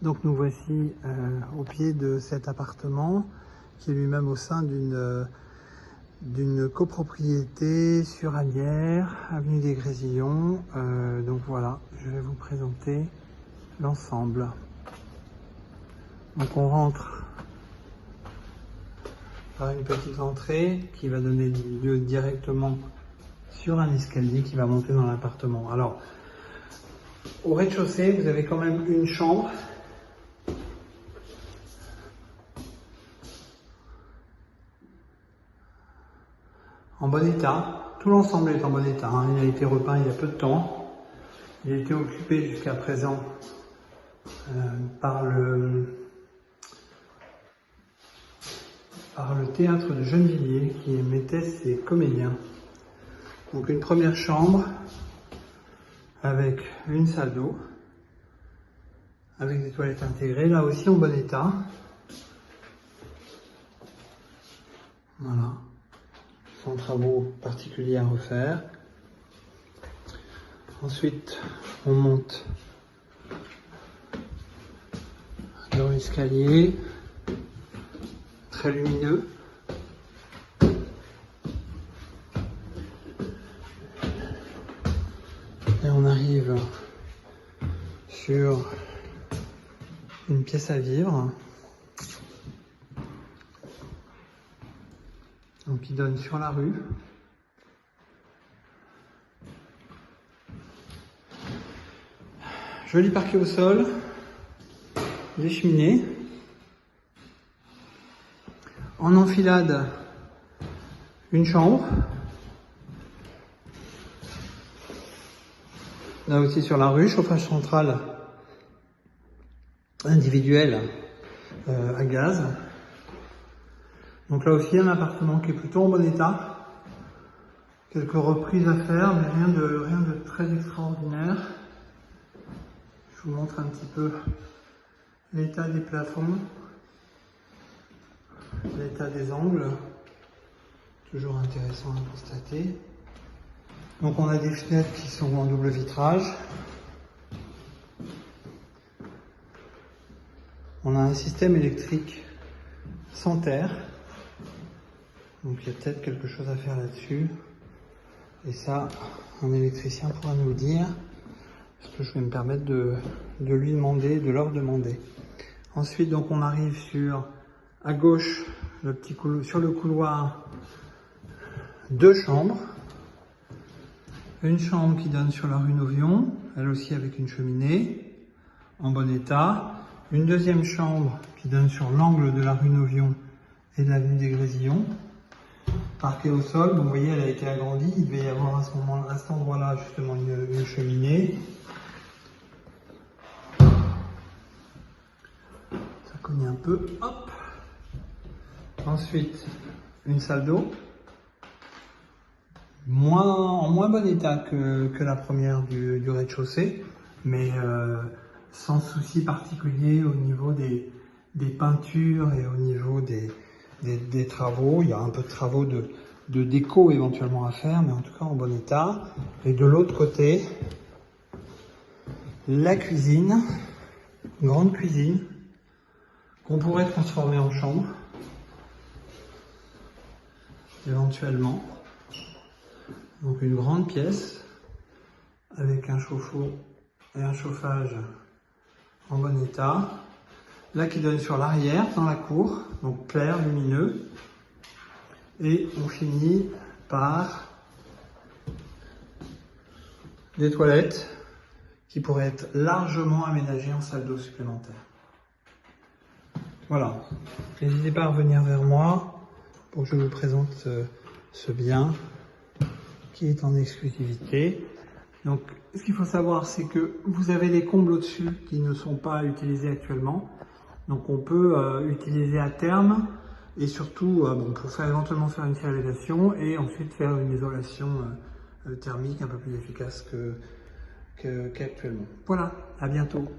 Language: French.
Donc nous voici au pied de cet appartement qui est lui-même au sein d'une copropriété sur Allières, avenue des Grésillons. Donc voilà, je vais vous présenter l'ensemble. Donc on rentre par une petite entrée qui va donner lieu directement sur un escalier qui va monter dans l'appartement. Alors, au rez-de-chaussée, vous avez quand même une chambre. En bon état. Tout l'ensemble est en bon état. Il a été repeint il y a peu de temps. Il a été occupé jusqu'à présent par le théâtre de Gennevilliers qui mettait ses comédiens. Donc une première chambre avec une salle d'eau, avec des toilettes intégrées, là aussi en bon état. Voilà, sans travaux particuliers à refaire. Ensuite, on monte dans l'escalier, très lumineux. Et on arrive sur une pièce à vivre, donc qui donne sur la rue. Joli parquet au sol, des cheminées. En enfilade, une chambre. Là aussi sur la rue, chauffage central individuel à gaz. Donc là aussi un appartement qui est plutôt en bon état. Quelques reprises à faire, mais rien de très extraordinaire. Je vous montre un petit peu l'état des plafonds, l'état des angles. Toujours intéressant à constater. Donc on a des fenêtres qui sont en double vitrage. On a un système électrique sans terre. Donc il y a peut-être quelque chose à faire là-dessus. Et ça, un électricien pourra nous le dire. Parce que je vais me permettre de lui demander, de leur demander. Ensuite, donc on arrive sur, à gauche, sur le couloir, deux chambres. Une chambre qui donne sur la rue Novion, elle aussi avec une cheminée, en bon état. Une deuxième chambre qui donne sur l'angle de la rue Novion et de l'avenue des Grésillons. Parquet au sol, vous voyez, elle a été agrandie. Il devait y avoir à cet endroit-là justement une cheminée. Ça cogne un peu, hop. Ensuite, une salle d'eau. En moins bon état que la première du rez-de-chaussée, mais sans souci particulier au niveau des peintures et au niveau des travaux. Il y a un peu de travaux de déco éventuellement à faire, mais en tout cas en bon état. Et de l'autre côté, la cuisine, grande cuisine, qu'on pourrait transformer en chambre, éventuellement. Donc une grande pièce avec un chauffe-eau et un chauffage en bon état. Là qui donne sur l'arrière, dans la cour, donc clair, lumineux. Et on finit par des toilettes qui pourraient être largement aménagées en salle d'eau supplémentaire. Voilà. N'hésitez pas à revenir vers moi pour que je vous présente ce bien qui est en exclusivité. Donc, ce qu'il faut savoir, c'est que vous avez les combles au-dessus qui ne sont pas utilisés actuellement. Donc, on peut utiliser à terme et surtout pour éventuellement faire une stérilisation et ensuite faire une isolation thermique un peu plus efficace qu'actuellement. Voilà, à bientôt.